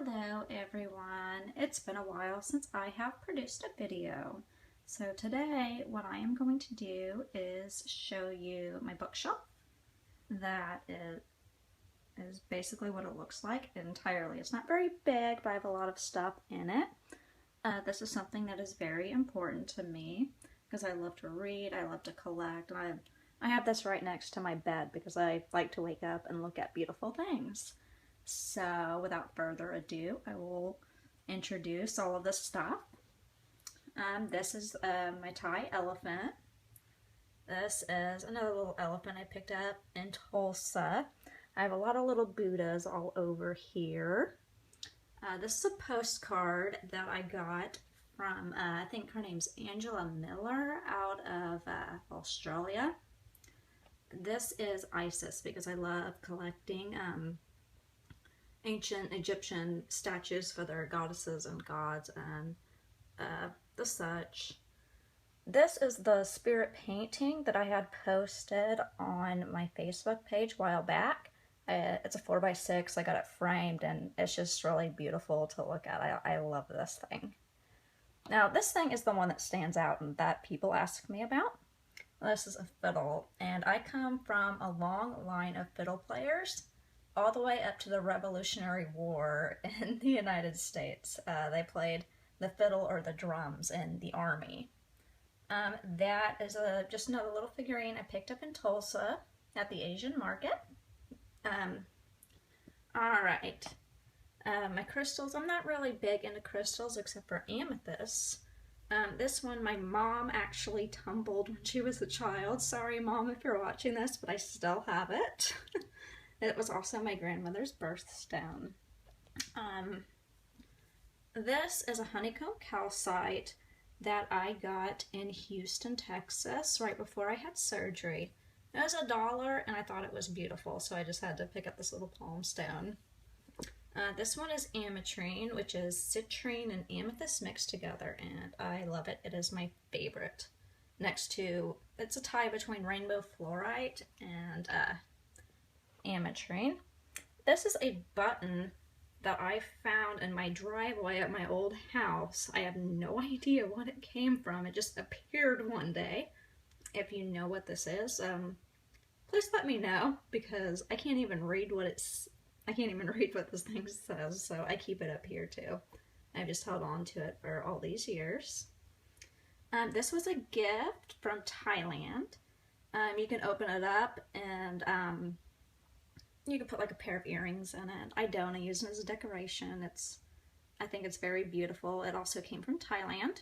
Hello everyone, it's been a while since I have produced a video. So today what I am going to do is show you my bookshelf. That is basically what it looks like entirely. It's not very big, but I have a lot of stuff in it. This is something that is very important to me because I love to read, I love to collect, and I have this right next to my bed because I like to wake up and look at beautiful things. So without further ado, I will introduce all of this stuff. This is my Thai elephant. This is another little elephant I picked up in Tulsa. I have a lot of little Buddhas all over here. This is a postcard that I got from, I think her name's Angela Miller out of Australia. This is Isis because I love collecting ancient Egyptian statues for their goddesses and gods and the such. This is the spirit painting that I had posted on my Facebook page a while back. It's a 4x6. I got it framed and it's just really beautiful to look at. I love this thing. Now this thing is the one that stands out and that people ask me about. This is a fiddle, and I come from a long line of fiddle players all the way up to the Revolutionary War in the United States. They played the fiddle or the drums in the army. That is just another little figurine I picked up in Tulsa at the Asian market. Alright. My crystals, I'm not really big into crystals except for amethysts. This one my mom actually tumbled when she was a child. Sorry Mom if you're watching this, but I still have it. It was also my grandmother's birthstone. This is a honeycomb calcite that I got in Houston, Texas, right before I had surgery. It was $1 and I thought it was beautiful, so I just had to pick up this little palm stone. This one is ametrine, which is citrine and amethyst mixed together, and I love it. It is my favorite. Next to, it's a tie between rainbow fluorite and ametrine. This is a button that I found in my driveway at my old house. I have no idea what it came from. It just appeared one day. If you know what this is, please let me know because I can't even read what this thing says, so I keep it up here too. I've just held on to it for all these years. This was a gift from Thailand. You can open it up and you can put like a pair of earrings in it. I don't. I use it as a decoration. I think it's very beautiful. It also came from Thailand.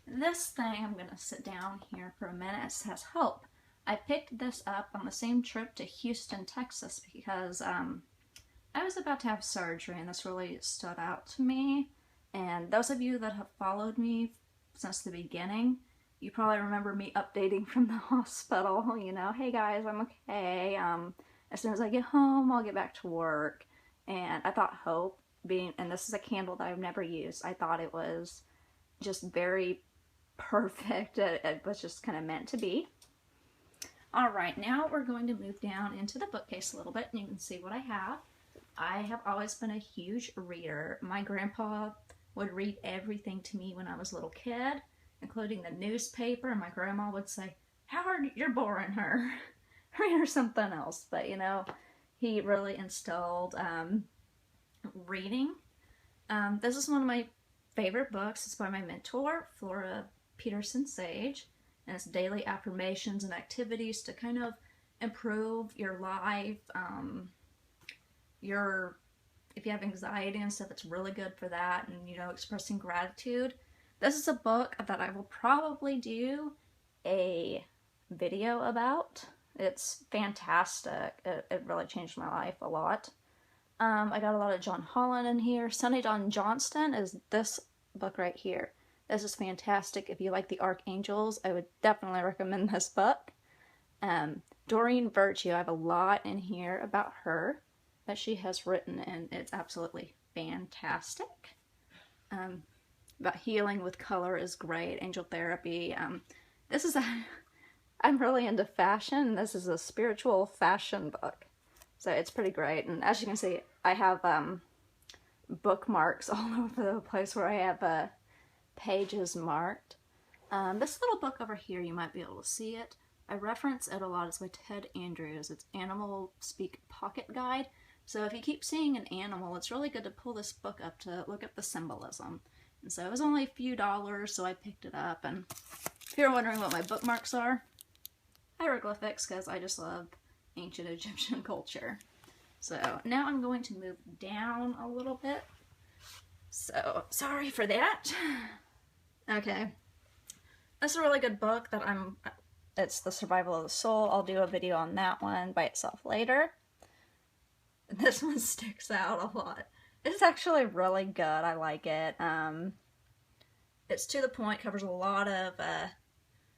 This thing, I'm going to sit down here for a minute. It says hope. I picked this up on the same trip to Houston, Texas because I was about to have surgery and this really stood out to me. And those of you that have followed me since the beginning, you probably remember me updating from the hospital, you know, hey guys, I'm okay. As soon as I get home, I'll get back to work. And I thought hope and this is a candle that I've never used, I thought it was just very perfect. It was just kind of meant to be. Alright, now we're going to move down into the bookcase a little bit and you can see what I have. I have always been a huge reader. My grandpa would read everything to me when I was a little kid, including the newspaper, and my grandma would say, Howard, you're boring her. Read her something else. But, you know, he really instilled reading. This is one of my favorite books. It's by my mentor, Flora Peterson Sage, and it's daily affirmations and activities to kind of improve your life. If you have anxiety and stuff, it's really good for that, and, you know, expressing gratitude. This is a book that I will probably do a video about. It's fantastic. It really changed my life a lot. I got a lot of John Holland in here. Sunny Dawn Johnston is this book right here. This is fantastic. If you like the Archangels, I would definitely recommend this book. Doreen Virtue, I have a lot in here about her that she has written, and it's absolutely fantastic. About healing with color is great. Angel Therapy. I'm really into fashion. This is a spiritual fashion book. So it's pretty great. And as you can see, I have bookmarks all over the place where I have pages marked. This little book over here, you might be able to see it. I reference it a lot. It's by Ted Andrews. It's Animal Speak Pocket Guide. So if you keep seeing an animal, it's really good to pull this book up to look at the symbolism. And so it was only a few dollars, so I picked it up. And if you're wondering what my bookmarks are, hieroglyphics, because I just love ancient Egyptian culture. So now I'm going to move down a little bit. So sorry for that. Okay. This is a really good book that it's The Survival of the Soul. I'll do a video on that one by itself later. This one sticks out a lot. It's actually really good. I like it. It's to the point, covers a lot of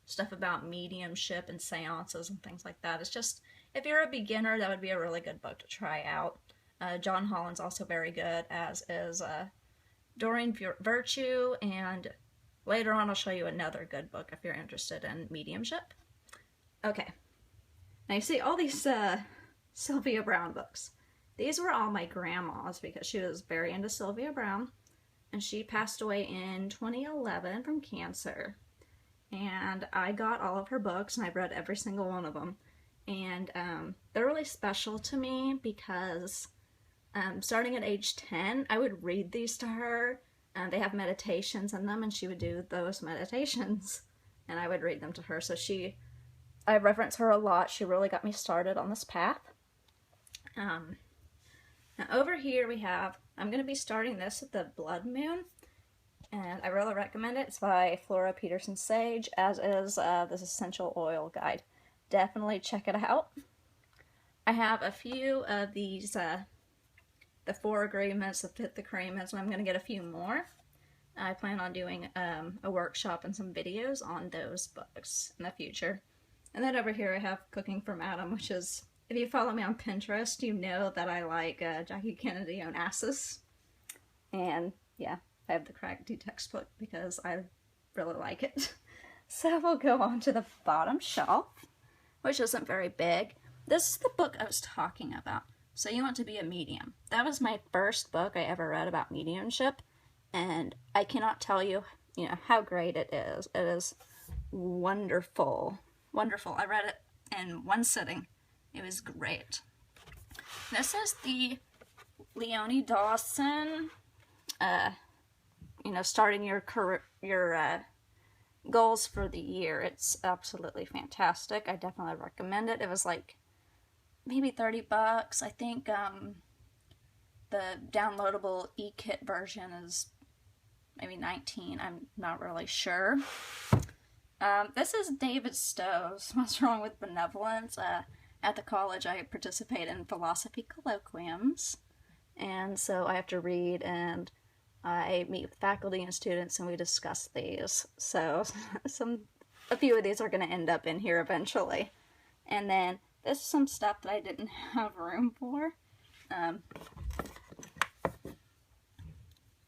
stuff about mediumship and seances and things like that. It's just, if you're a beginner, that would be a really good book to try out. John Holland's also very good, as is Doreen Virtue, and later on I'll show you another good book if you're interested in mediumship. Okay. Now you see all these Sylvia Browne books. These were all my grandma's because she was very into Sylvia Browne, and she passed away in 2011 from cancer. And I got all of her books, and I've read every single one of them. And they're really special to me because starting at age 10, I would read these to her. They have meditations in them, and she would do those meditations, and I would read them to her. So I reference her a lot. She really got me started on this path. Now over here we have, I'm going to be starting this at the Blood Moon, and I really recommend it. It's by Flora Peterson Sage, as is this essential oil guide. Definitely check it out. I have a few of these, the 4 agreements, the 5th agreements, and I'm going to get a few more. I plan on doing a workshop and some videos on those books in the future. And then over here I have Cooking from Adam, which is, if you follow me on Pinterest, you know that I like Jackie Kennedy Onassis. And yeah, I have the Craggy textbook because I really like it. So we'll go on to the bottom shelf, which isn't very big. This is the book I was talking about. So You Want to Be a Medium. That was my first book I ever read about mediumship, and I cannot tell you, how great it is. It is wonderful. Wonderful. I read it in one sitting. It was great. This is the Leonie Dawson, starting your career, your goals for the year. It's absolutely fantastic. I definitely recommend it. It was like maybe $30. I think the downloadable e-kit version is maybe $19. I'm not really sure. This is David Stowe's What's Wrong with Benevolence. At the college, I participate in philosophy colloquiums, and so I have to read, and I meet with faculty and students, and we discuss these. So a few of these are going to end up in here eventually. And then this is some stuff that I didn't have room for. There's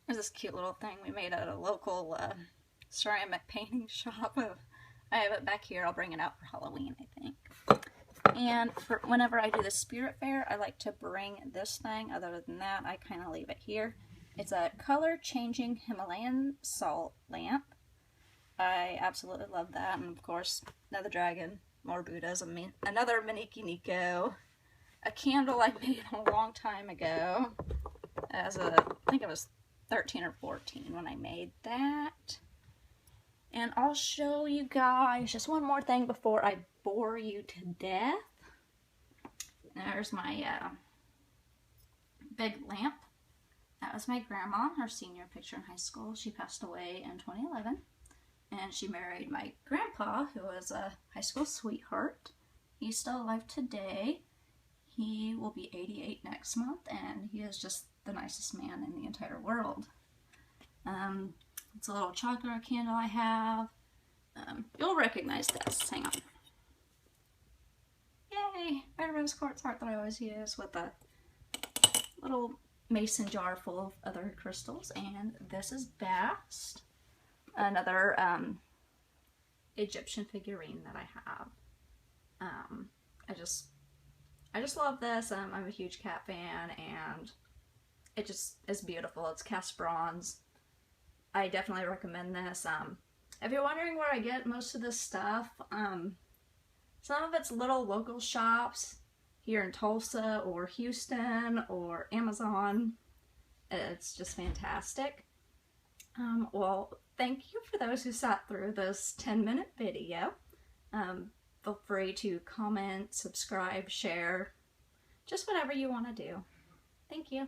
this cute little thing we made at a local ceramic painting shop. I have it back here. I'll bring it out for Halloween, I think. And for whenever I do the spirit fair, I like to bring this thing. Other than that, I kind of leave it here. It's a color-changing Himalayan salt lamp. I absolutely love that. And of course, another dragon, more Buddhas, another Miniki Nico, a candle I made a long time ago. I think I was 13 or 14 when I made that. And I'll show you guys just one more thing before I bore you to death. There's my big lamp. That was my grandma, her senior picture in high school. She passed away in 2011. And she married my grandpa, who was a high school sweetheart. He's still alive today. He will be 88 next month, and he is just the nicest man in the entire world. It's a little chocolate candle I have. You'll recognize this. Hang on. Yay! Red rose quartz heart that I always use with a little mason jar full of other crystals. And this is Bast, another Egyptian figurine that I have. I just love this. I'm a huge cat fan, and it just is beautiful. It's cast bronze. I definitely recommend this. If you're wondering where I get most of this stuff, some of it's little local shops here in Tulsa or Houston or Amazon. It's just fantastic. Well, thank you for those who sat through this 10-minute video. Feel free to comment, subscribe, share, just whatever you want to do. Thank you.